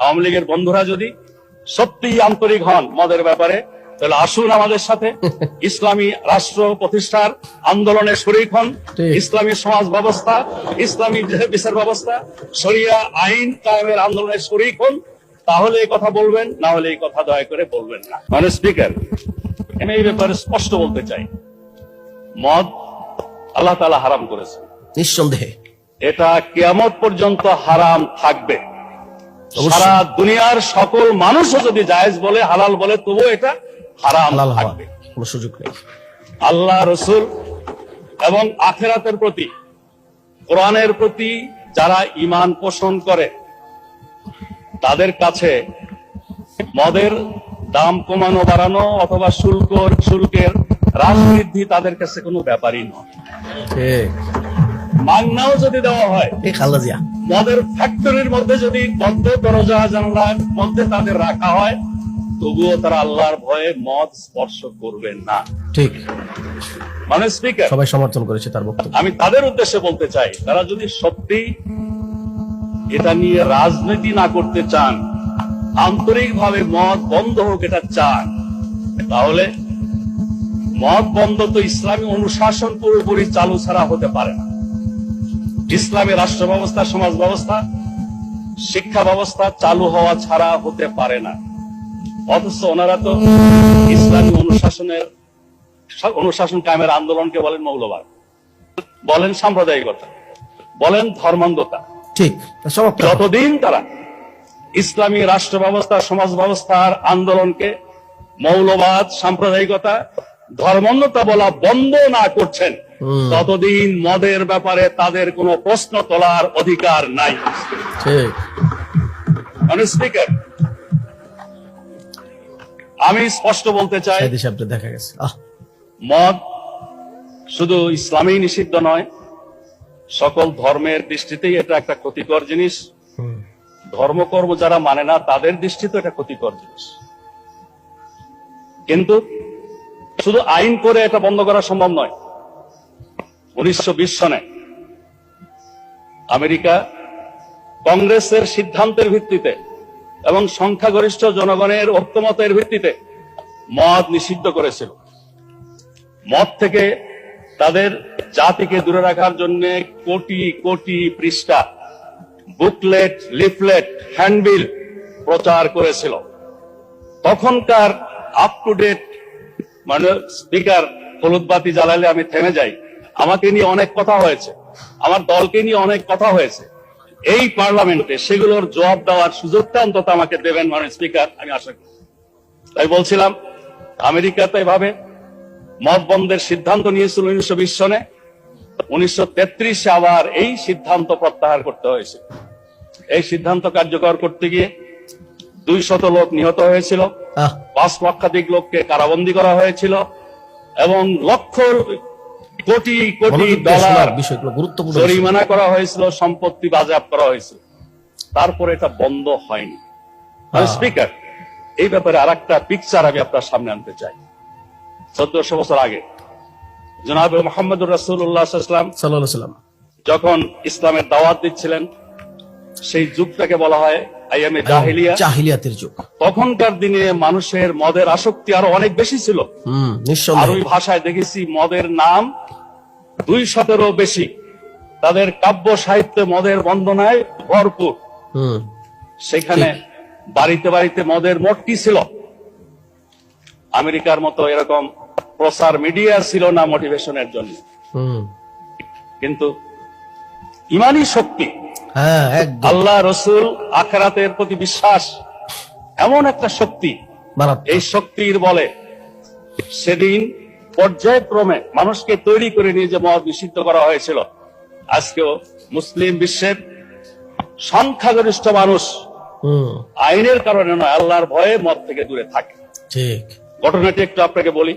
আওয়ামী লীগের বন্ধুরা যদি সত্যিই আন্তরিক হন মদের ব্যাপারে, তাহলে আসুন আমাদের সাথে ইসলামী রাষ্ট্র প্রতিষ্ঠার আন্দোলনে শরীক হন। ইসলামী সমাজ ব্যবস্থা, ইসলামী বিচার ব্যবস্থা, শরিয়া আইন কায়েমের আন্দোলনে শরীক হন। তাহলে এই কথা বলবেন, না হলে এই কথা দয়া করে বলবেন না। মানে স্পিকার, আমি এই ব্যাপারে স্পষ্ট বলতে চাই, মদ আল্লাহ তাআলা হারাম করেছে, নিঃসন্দেহে এটা কিয়ামত পর্যন্ত হারাম থাকবে। সারা দুনিয়ার সকল মানুষও যদি জায়েজ বলে, হালাল বলে, তবুও এটা হারাম থাকবে, কোনো সুযোগ নেই। আল্লাহ, রসুল এবং আখিরাতের প্রতি, কোরআনের প্রতি যারা ঈমান পোষণ করে, তাদের কাছে মদের দাম কমানো বাড়ানো অথবা শুল্কের হ্রাস বৃদ্ধি তাদের কাছে কোনো ব্যাপারই নয়। মাগনাও যদি দেওয়া হয়, মদের ফ্যাক্টরির মধ্যে যদি বদ্ধ দরজা জানলার মধ্যে তাদের রাখা হয়, তবুও তারা আল্লাহর ভয়ে মদ স্পর্শ করবেন না। ঠিক। মানে স্পিকার, সবাই সমর্থন করেছে তার বক্তব্য। আমি তাদের উদ্দেশ্যে বলতে চাই, তারা যদি সত্যি এটা নিয়ে রাজনীতি না করতে চান, আন্তরিকভাবে মদ বন্ধ হোক এটা চান, তাহলে মদ বন্ধ তো ইসলামী অনুশাসন পুরোপুরি চালু ছাড়া হতে পারে না। ইসলামী রাষ্ট্র ব্যবস্থা, সমাজ ব্যবস্থা, শিক্ষা ব্যবস্থা চালু হওয়া ছাড়া হতে পারে না। অথচ ওনারা তো ইসলামী অনুশাসন কায়েমের আন্দোলনকে বলেন মৌলবাদ, বলেন সাম্প্রদায়িকতা, বলেন ধর্মান্ধতা। ঠিক। যতদিন তারা ইসলামী রাষ্ট্র ব্যবস্থা, সমাজ ব্যবস্থার আন্দোলনকে মৌলবাদ, সাম্প্রদায়িকতা, ধর্মান্ধতা বলা বন্ধ না করছেন, ততদিন মদের ব্যাপারে তাদের কোনো প্রশ্ন তোলার অধিকার নাই। স্পিকার, আমি স্পষ্ট বলতে চাই, দেখা গেছে মদ শুধু ইসলামী নিষিদ্ধ নয়, সকল ধর্মের দৃষ্টিতেই এটা একটা ক্ষতিকর জিনিস। ধর্মকর্ম যারা মানে না, তাদের দৃষ্টিতে এটা ক্ষতিকর জিনিস। কিন্তু শুধু আইন করে এটা বন্ধ করা সম্ভব নয়। 1920 সনে আমেরিকা কংগ্রেসের সিদ্ধান্তের ভিত্তিতে এবং সংখ্যাগরিষ্ঠ জনগণের ঐক্যমতের ভিত্তিতে মদ নিষিদ্ধ করেছিল। মদ থেকে তাদের জাতিকে দূরে রাখার জন্য কোটি কোটি পৃষ্ঠা বুকলেট, লিফলেট, হ্যান্ডবিল প্রচার করেছিল। তখনকার আপ টু ডেট, মানে স্পিকার, হলুদ বাতি জ্বালালে আমি থেমে যাই। আমাকে নিয়ে অনেক কথা হয়েছে, আমার দলকে নিয়ে অনেক কথা হয়েছে। এই পার্লামেন্টে সেগুলোর জবাব দেওয়ার সুযোগটা অন্তত আমাকে দেবেন, মানে স্পিকার, আমি আশা করি। তাই বলছিলাম, আমেরিকাতে এভাবে মদ বন্ধের সিদ্ধান্ত নিয়েছিল 1920 সনে। 1933 আবার এই সিদ্ধান্ত প্রত্যাহার করতে হয়েছিল। এই সিদ্ধান্ত কার্যকর করতে গিয়ে 200 লোক নিহত হয়েছিল, 5 লক্ষাধিক লোককে কারাবন্দী করা হয়েছিল এবং লক্ষ কোটি কোটি ডলার জরিমানা করা হয়েছিল, সম্পত্তি বাজেয়াপ্ত করা হয়েছিল। তারপরে এটা বন্ধ হয়নি। স্পিকার, এই ব্যাপারে আরেকটা পিকচার আমি আপনার সামনে আনতে চাই। 1400 বছর আগে জনাব মুহাম্মদুর রাসূলুল্লাহ সাল্লাল্লাহু আলাইহি ওয়াসাল্লাম যখন ইসলামের দাওয়াত দিচ্ছিলেন, সেই যুগটাকে বলা হয় আইয়ামে জাহিলিয়া, জাহিলিয়াতের যুগ। তখনকার দিনে মানুষের মদের আসক্তি আরো অনেক বেশি ছিল। আরবি ভাষায় দেখেছি মদের নাম 200-এরও বেশি। তাদের কাব্য সাহিত্যে মদের বন্দনায় ভরপুর। সেখানে বাড়িতে বাড়িতে মদের মটকি ছিল। আমেরিকার মতো এরকম প্রচার মিডিয়া ছিল না মোটিভেশনের জন্য, কিন্তু ইমানি শক্তি, আল্লাহ, রসুল, আখিরাতের প্রতি বিশ্বাস এমন একটা শক্তি, এই শক্তির বলে সেদিন পর্যায়ক্রমে মানুষকে তৈরি করে নিয়ে যে মদ নিষিদ্ধ করা হয়েছিল। আজকেও মুসলিম বিশ্বের সংখ্যাগরিষ্ঠ মানুষ আইনের কারণে নয়, আল্লাহর ভয়ে মদ থেকে দূরে থাকে। ঠিক। ঘটনাটি একটু আপনাকে বলি।